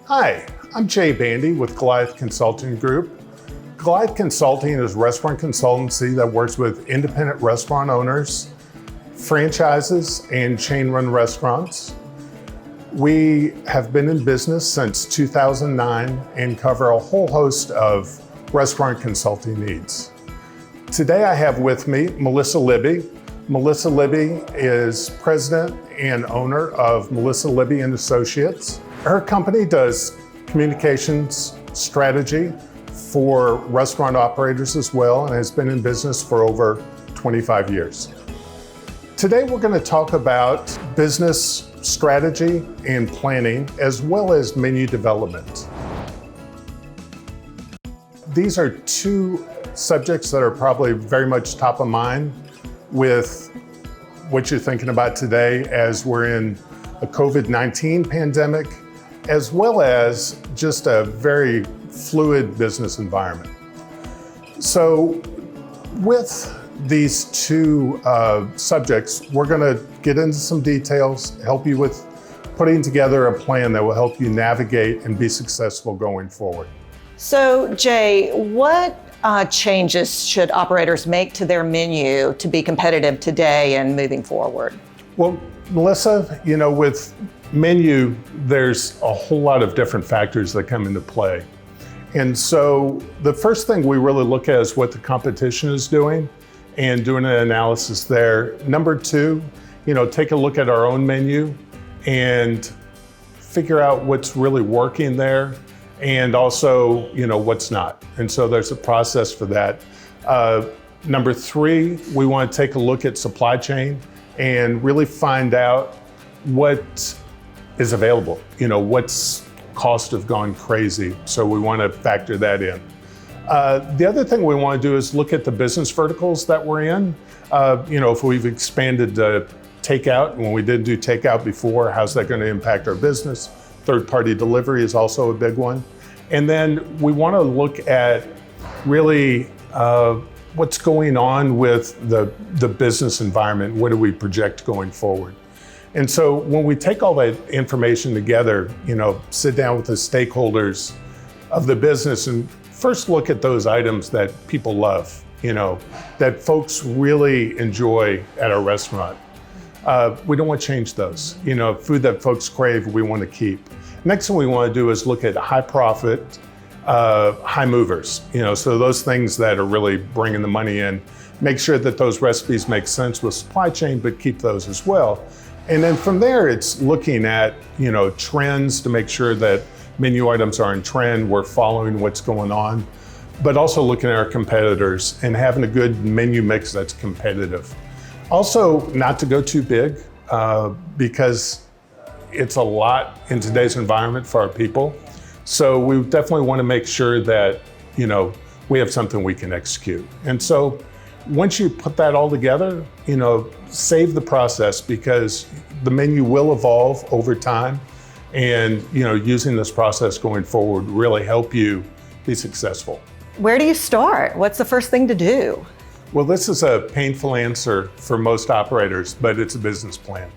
Hi, I'm Jay Bandy with Goliath Consulting Group. Goliath Consulting is a restaurant consultancy that works with independent restaurant owners, franchises, and chain-run restaurants. We have been in business since 2009 and cover a whole host of restaurant consulting needs. Today I have with me Melissa Libby. Melissa Libby is president and owner of Melissa Libby and Associates. Her company does communications strategy for restaurant operators as well and has been in business for over 25 years. Today we're going to talk about business strategy and planning as well as menu development. These are two subjects that are probably very much top of mind with what you're thinking about today as we're in a Covid-19 pandemic, as well as just a very fluid business environment. So with these two subjects, we're going to get into some details, help you with putting together a plan that will help you navigate and be successful going forward. So Jay, what changes should operators make to their menu to be competitive today and moving forward? Well, Melissa, with menu, there's a whole lot of different factors that come into play. And so the first thing we really look at is what the competition is doing and doing an analysis there. Number two, take a look at our own menu and figure out what's really working there and also, what's not. And so there's a process for that. Number three, we want to take a look at supply chain and really find out what is available. What's cost have gone crazy. So we want to factor that in. The other thing we want to do is look at the business verticals that we're in. If we've expanded takeout, when we didn't do takeout before, how's that going to impact our business? Third-party delivery is also a big one. And then we want to look at really what's going on with the business environment. What do we project going forward? And so when we take all that information together, sit down with the stakeholders of the business and first look at those items that people love, that folks really enjoy at our restaurant. We don't want to change those. Food that folks crave, we want to keep. Next thing we want to do is look at high profit, high movers, so those things that are really bringing the money in, make sure that those recipes make sense with supply chain, but keep those as well. And then from there, it's looking at, trends to make sure that menu items are in trend, we're following what's going on, but also looking at our competitors and having a good menu mix that's competitive. Also, not to go too big because it's a lot in today's environment for our people. So we definitely want to make sure that, we have something we can execute. And so once you put that all together, save the process because the menu will evolve over time. And, using this process going forward really help you be successful. Where do you start? What's the first thing to do? Well, this is a painful answer for most operators, but it's a business plan.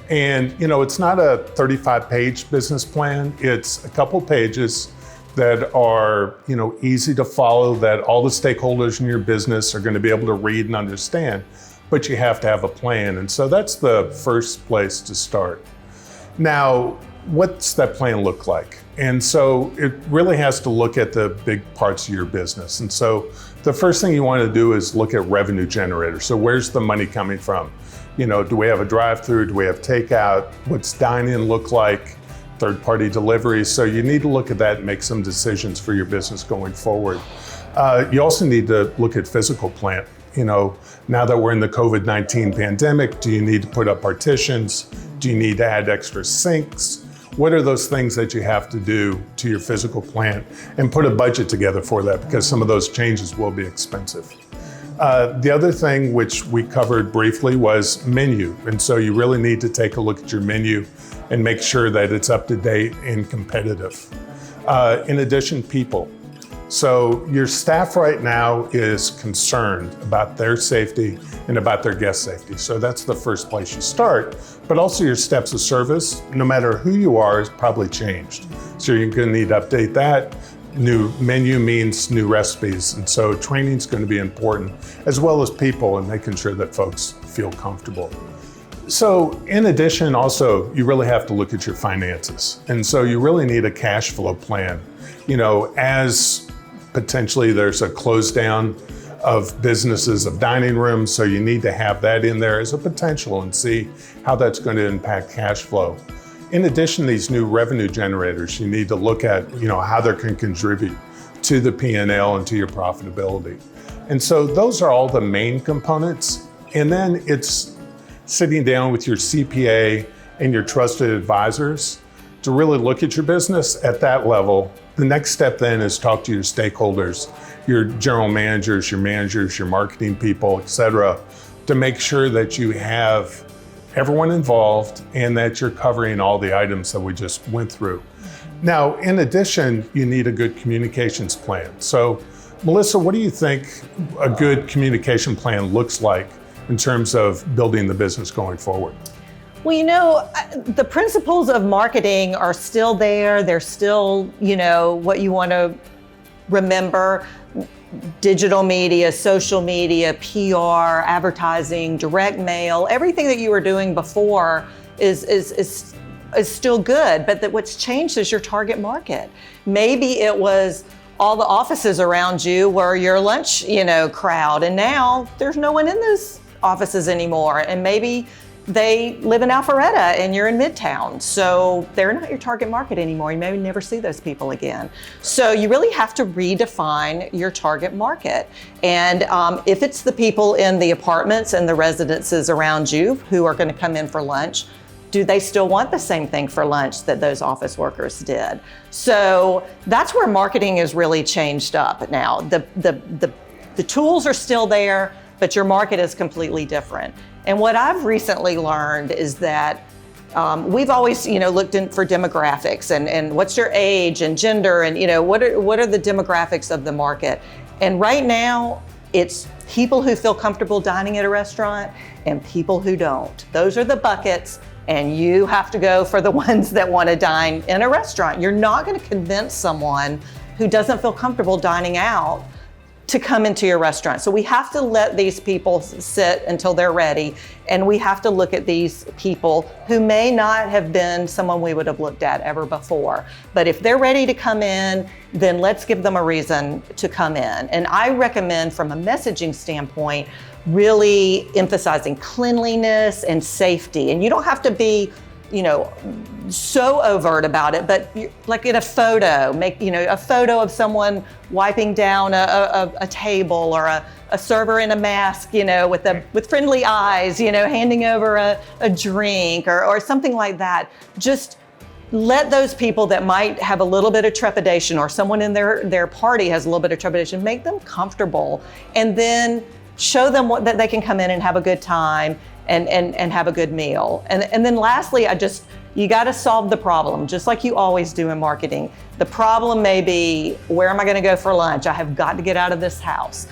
And, it's not a 35-page business plan. It's a couple pages that are, easy to follow, that all the stakeholders in your business are going to be able to read and understand, but you have to have a plan. And so that's the first place to start. Now, what's that plan look like? And so it really has to look at the big parts of your business. And so the first thing you want to do is look at revenue generators. So where's the money coming from? Do we have a drive-through? Do we have takeout? What's dine-in look like? Third-party delivery. So you need to look at that and make some decisions for your business going forward. You also need to look at physical plant. Now that we're in the COVID-19 pandemic, do you need to put up partitions? Do you need to add extra sinks? What are those things that you have to do to your physical plant? And put a budget together for that because some of those changes will be expensive. The other thing which we covered briefly was menu. And so you really need to take a look at your menu and make sure that it's up to date and competitive. In addition, people. So your staff right now is concerned about their safety and about their guest safety. So that's the first place you start, but also your steps of service, no matter who you are, has probably changed. So you're gonna need to update that. New menu means new recipes. And so training's gonna be important, as well as people and making sure that folks feel comfortable. So in addition, also, you really have to look at your finances. And so you really need a cash flow plan. As potentially there's a close down of businesses, of dining rooms, so you need to have that in there as a potential and see how that's going to impact cash flow. In addition, these new revenue generators, you need to look at how they can contribute to the P&L and to your profitability. And so those are all the main components. And then it's sitting down with your CPA and your trusted advisors to really look at your business at that level. The next step then is talk to your stakeholders, your general managers, your marketing people, et cetera, to make sure that you have everyone involved and that you're covering all the items that we just went through. Now, in addition, you need a good communications plan. So, Melissa, what do you think a good communication plan looks like in terms of building the business going forward? Well, the principles of marketing are still there. They're still, what you want to remember. Digital media, social media, PR, advertising, direct mail, everything that you were doing before is still good, but what's changed is your target market. Maybe it was all the offices around you were your lunch, crowd, and now there's no one in those offices anymore, and maybe they live in Alpharetta and you're in Midtown. So they're not your target market anymore. You may never see those people again. So you really have to redefine your target market. And if it's the people in the apartments and the residences around you who are going to come in for lunch, do they still want the same thing for lunch that those office workers did? So that's where marketing has really changed up now. The tools are still there, but your market is completely different. And what I've recently learned is that we've always, looked for demographics and what's your age and gender and, what are the demographics of the market. And right now, it's people who feel comfortable dining at a restaurant and people who don't. Those are the buckets, and you have to go for the ones that want to dine in a restaurant. You're not going to convince someone who doesn't feel comfortable dining out to come into your restaurant. So we have to let these people sit until they're ready, and we have to look at these people who may not have been someone we would have looked at ever before. But if they're ready to come in, then let's give them a reason to come in. And I recommend, from a messaging standpoint, really emphasizing cleanliness and safety. And you don't have to be so overt about it, but like in a photo, make a photo of someone wiping down a table, or a server in a mask, with friendly eyes, handing over a drink or something like that. Just let those people that might have a little bit of trepidation, or someone in their party has a little bit of trepidation, make them comfortable, and then show them that they can come in and have a good time and have a good meal. And then lastly, you got to solve the problem, just like you always do in marketing. The problem may be, where am I going to go for lunch? I have got to get out of this house.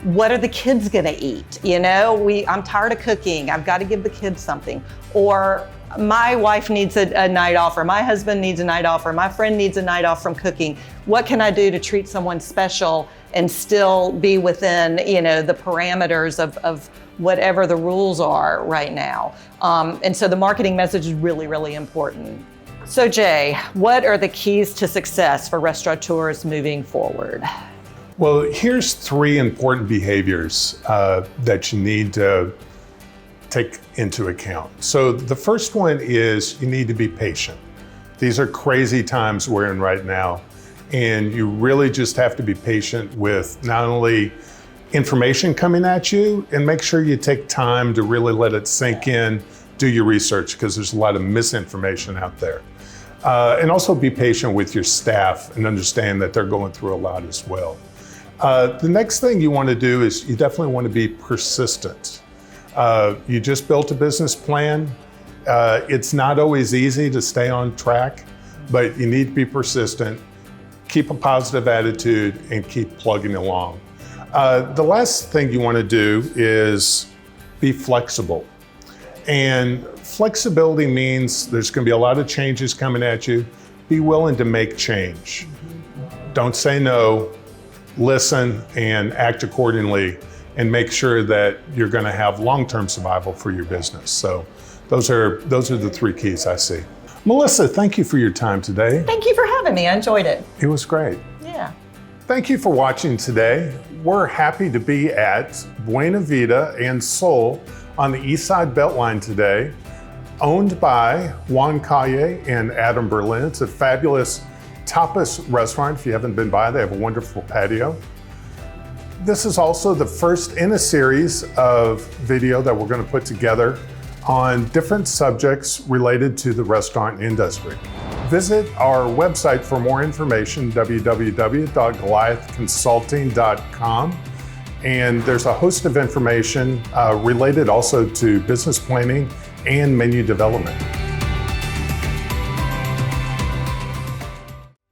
What are the kids going to eat? I'm tired of cooking. I've got to give the kids something. Or my wife needs a night off, or my husband needs a night off, or my friend needs a night off from cooking. What can I do to treat someone special and still be within, the parameters of whatever the rules are right now? And so the marketing message is really, really important. So Jay, what are the keys to success for restaurateurs moving forward? Well, here's 3 important behaviors that you need to take into account. So the first one is you need to be patient. These are crazy times we're in right now, and you really just have to be patient with not only information coming at you, and make sure you take time to really let it sink in, do your research, because there's a lot of misinformation out there. And also be patient with your staff and understand that they're going through a lot as well. The next thing you want to do is you definitely want to be persistent. You just built a business plan. It's not always easy to stay on track, but you need to be persistent. keep a positive attitude, and keep plugging along. The last thing you want to do is be flexible. And flexibility means there's going to be a lot of changes coming at you. Be willing to make change. Don't say no, listen and act accordingly, and make sure that you're going to have long-term survival for your business. So those are the three keys I see. Melissa, thank you for your time today. Thank you for having me. I enjoyed it. It was great. Yeah. Thank you for watching today. We're happy to be at Buena Vida and Sol on the East Side Beltline today, owned by Juan Calle and Adam Berlin. It's a fabulous tapas restaurant. If you haven't been by, they have a wonderful patio. This is also the first in a series of video that we're going to put together on different subjects related to the restaurant industry. Visit our website for more information, www.goliathconsulting.com. And there's a host of information related also to business planning and menu development.